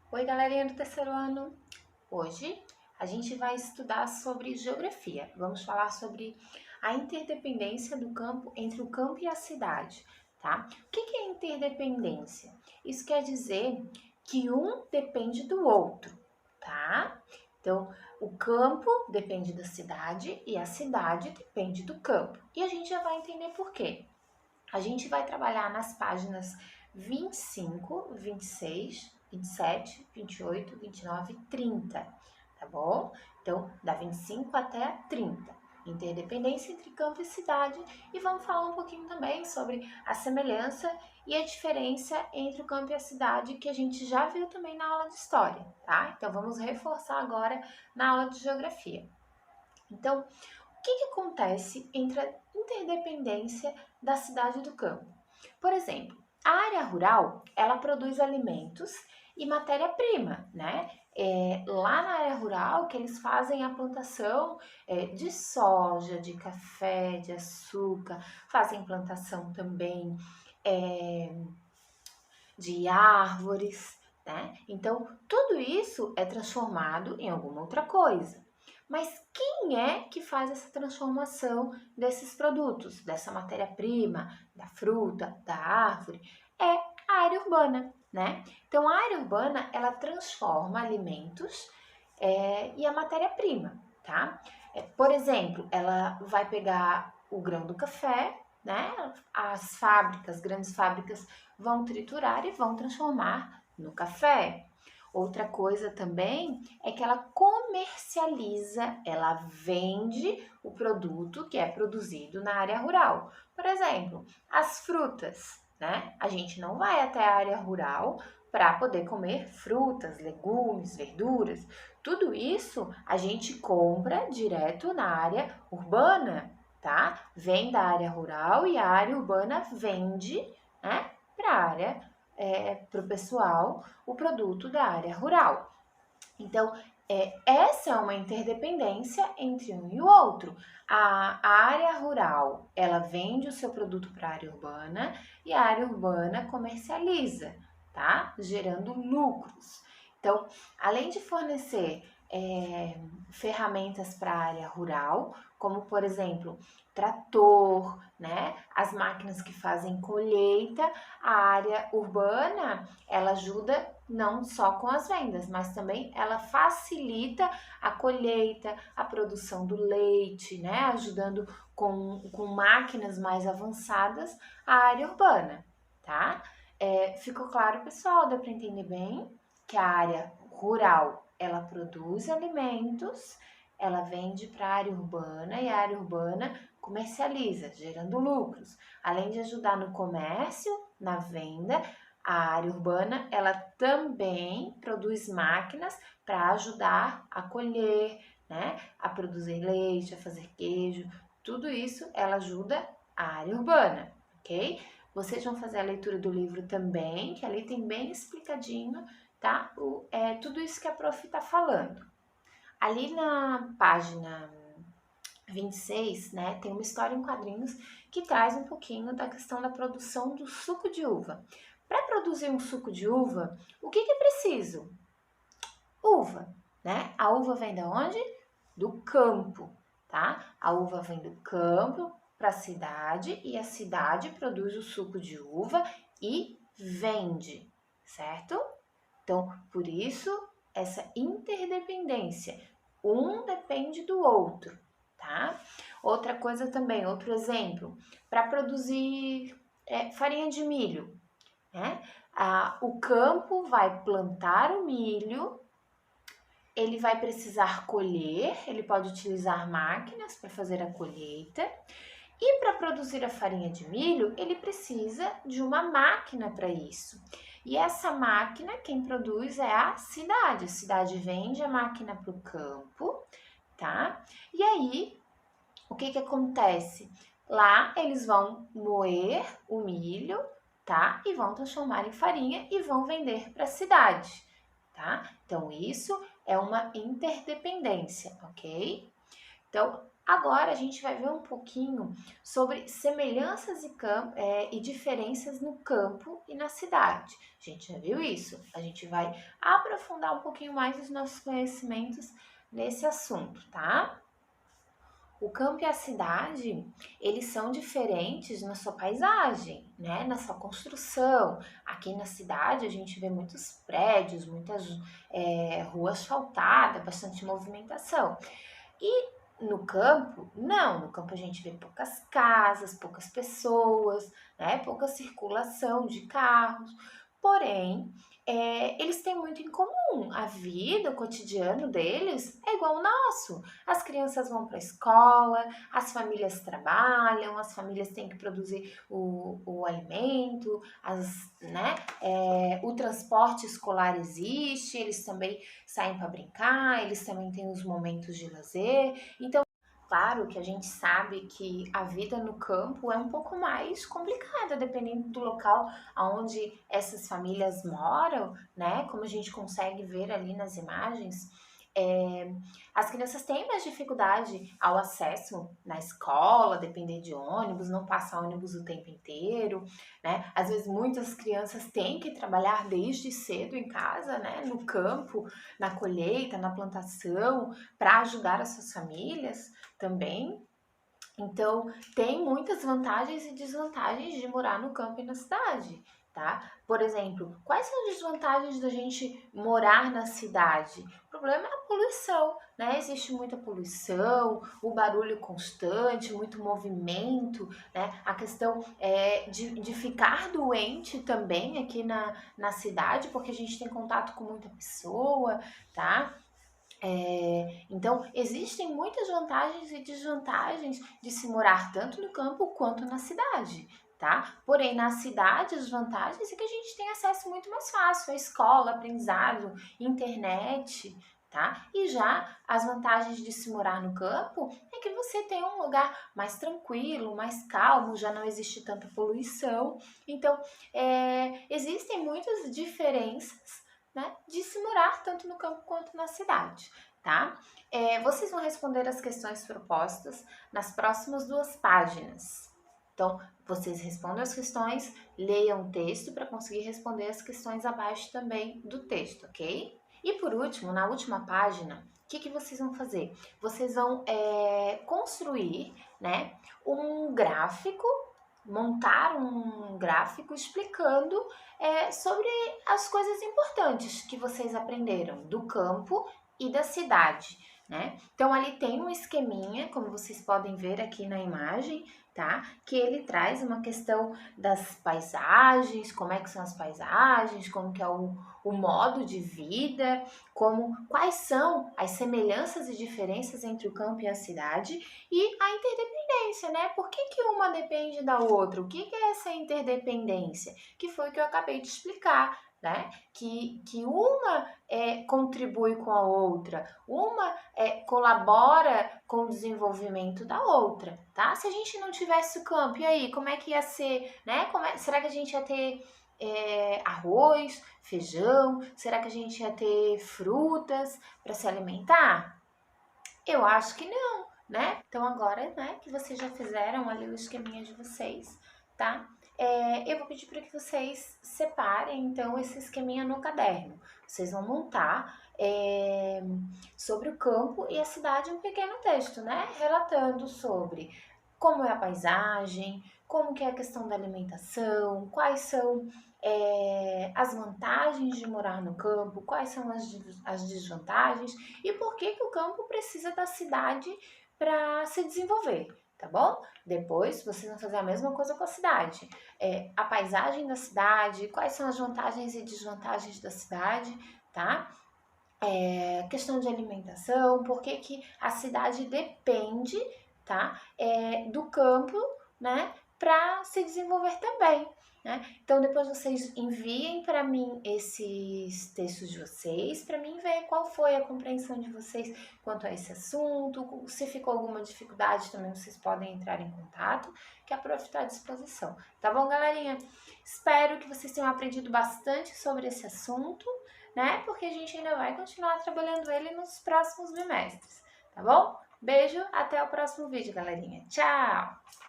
Oi, galerinha do terceiro ano! Hoje a gente vai estudar sobre geografia. Vamos falar sobre a interdependência do campo entre o campo e a cidade, tá? O que é interdependência? Isso quer dizer que um depende do outro, tá? Então, o campo depende da cidade e a cidade depende do campo. E a gente já vai entender por quê. A gente vai trabalhar nas páginas 25, 26, 27, 28, 29 e 30, tá bom? Então, da 25 até a 30. Interdependência entre campo e cidade, e vamos falar um pouquinho também sobre a semelhança e a diferença entre o campo e a cidade, que a gente já viu também na aula de história, tá? Então, vamos reforçar agora na aula de geografia. Então, o que acontece entre a interdependência da cidade e do campo? Por exemplo, a área rural, ela produz alimentos e matéria-prima, né? Lá na área rural que eles fazem a plantação de soja, de café, de açúcar, fazem plantação também de árvores, né? Então, tudo isso é transformado em alguma outra coisa. Mas quem é que faz essa transformação desses produtos, dessa matéria-prima, da fruta, da árvore? É a área urbana, né? Então, a área urbana, ela transforma alimentos e a matéria-prima, tá? Por exemplo, ela vai pegar o grão do café, né? As fábricas, grandes fábricas, vão triturar e vão transformar no café. Outra coisa também é que ela comercializa, ela vende o produto que é produzido na área rural. Por exemplo, as frutas, né? A gente não vai até a área rural para poder comer frutas, legumes, verduras. Tudo isso a gente compra direto na área urbana, tá? Vem da área rural e a área urbana vende, né, para a área, para o pessoal, o produto da área rural. Então, essa é uma interdependência entre um e o outro. A área rural, ela vende o seu produto para a área urbana e a área urbana comercializa, tá? Gerando lucros. Então, além de fornecer ferramentas para a área rural, como por exemplo, trator, né? As máquinas que fazem colheita, a área urbana, ela ajuda não só com as vendas, mas também ela facilita a colheita, a produção do leite, né? Ajudando com máquinas mais avançadas a área urbana, tá? Ficou claro, pessoal? Deu para entender bem que a área rural ela produz alimentos, ela vende para a área urbana e a área urbana comercializa, gerando lucros. Além de ajudar no comércio, na venda, a área urbana ela também produz máquinas para ajudar a colher, né, a produzir leite, a fazer queijo. Tudo isso ela ajuda a área urbana, ok? Vocês vão fazer a leitura do livro também, que ali tem bem explicadinho, tá? Tudo isso que a prof está falando. Ali na página 26, né, tem uma história em quadrinhos que traz um pouquinho da questão da produção do suco de uva. Para produzir um suco de uva, o que é preciso? Uva, né? A uva vem de onde? Do campo, tá? A uva vem do campo para a cidade e a cidade produz o suco de uva e vende, certo? Então, por isso, essa interdependência. Um depende do outro, tá? Outra coisa também, outro exemplo, para produzir farinha de milho, né? O campo vai plantar o milho, ele vai precisar colher, ele pode utilizar máquinas para fazer a colheita. E para produzir a farinha de milho, ele precisa de uma máquina para isso. E essa máquina, quem produz é a cidade. A cidade vende a máquina para o campo, tá? E aí, o que acontece? Lá eles vão moer o milho, tá? E vão transformar em farinha e vão vender para a cidade, tá? Então, isso é uma interdependência, ok? Então, Agora a gente vai ver um pouquinho sobre semelhanças e diferenças no campo e na cidade. A gente já viu isso? A gente vai aprofundar um pouquinho mais os nossos conhecimentos nesse assunto, tá? O campo e a cidade, eles são diferentes na sua paisagem, né? Na sua construção. Aqui na cidade a gente vê muitos prédios, muitas ruas asfaltadas, bastante movimentação. E no campo, não. No campo a gente vê poucas casas, poucas pessoas, né? Pouca circulação de carros. Porém, eles têm muito em comum. A vida, o cotidiano deles é igual ao nosso. As crianças vão para a escola, as famílias trabalham, as famílias têm que produzir o alimento, né? O transporte escolar existe, eles também saem para brincar, eles também têm os momentos de lazer. Então, claro que a gente sabe que a vida no campo é um pouco mais complicada, dependendo do local onde essas famílias moram, né? Como a gente consegue ver ali nas imagens, as crianças têm mais dificuldade ao acesso na escola, depender de ônibus, não passa ônibus o tempo inteiro, né? Às vezes muitas crianças têm que trabalhar desde cedo em casa, né? No campo, na colheita, na plantação, para ajudar as suas famílias também. Então, tem muitas vantagens e desvantagens de morar no campo e na cidade, tá? Por exemplo, quais são as desvantagens da gente morar na cidade? O problema é a poluição, né? Existe muita poluição, o barulho constante, muito movimento, né? A questão de ficar doente também aqui na cidade, porque a gente tem contato com muita pessoa, tá? Então, existem muitas vantagens e desvantagens de se morar tanto no campo quanto na cidade, tá? Porém, na cidade, as vantagens é que a gente tem acesso muito mais fácil à escola, aprendizado, internet, tá? E já as vantagens de se morar no campo é que você tem um lugar mais tranquilo, mais calmo, já não existe tanta poluição. Então, existem muitas diferenças, né, de se morar tanto no campo quanto na cidade, tá? Vocês vão responder as questões propostas nas próximas 2 páginas. Então, vocês respondem as questões, leiam o texto para conseguir responder as questões abaixo também do texto, ok? E por último, na última página, o que vocês vão fazer? Vocês vão construir, né, um gráfico, montar um gráfico explicando sobre as coisas importantes que vocês aprenderam do campo e da cidade, né? Então, ali tem um esqueminha, como vocês podem ver aqui na imagem, tá? Que ele traz uma questão das paisagens, como é que são as paisagens, como que é o modo de vida, quais são as semelhanças e diferenças entre o campo e a cidade e a interdependência, né? Por que uma depende da outra? O que é essa interdependência? Que foi o que eu acabei de explicar, né? Que uma contribui com a outra, uma colabora com o desenvolvimento da outra, tá? Se a gente não tivesse o campo, e aí, como é que ia ser, né? Será que a gente ia ter arroz, feijão? Será que a gente ia ter frutas para se alimentar? Eu acho que não, né? Então agora, né, que vocês já fizeram ali o esqueminha de vocês, tá? Eu vou pedir para que vocês separem, então, esse esqueminha no caderno. Vocês vão montar sobre o campo e a cidade um pequeno texto, né? Relatando sobre como é a paisagem, como que é a questão da alimentação, quais são as vantagens de morar no campo, quais são as desvantagens e por que o campo precisa da cidade para se desenvolver, tá bom? Depois vocês vão fazer a mesma coisa com a cidade. A paisagem da cidade, quais são as vantagens e desvantagens da cidade, tá? Questão de alimentação, por que a cidade depende, tá? Do campo, né? Para se desenvolver também, né? Então, depois vocês enviem para mim esses textos de vocês, para mim ver qual foi a compreensão de vocês quanto a esse assunto. Se ficou alguma dificuldade, também vocês podem entrar em contato, que a prof está à disposição. Tá bom, galerinha? Espero que vocês tenham aprendido bastante sobre esse assunto, né? Porque a gente ainda vai continuar trabalhando ele nos próximos bimestres, tá bom? Beijo, até o próximo vídeo, galerinha. Tchau!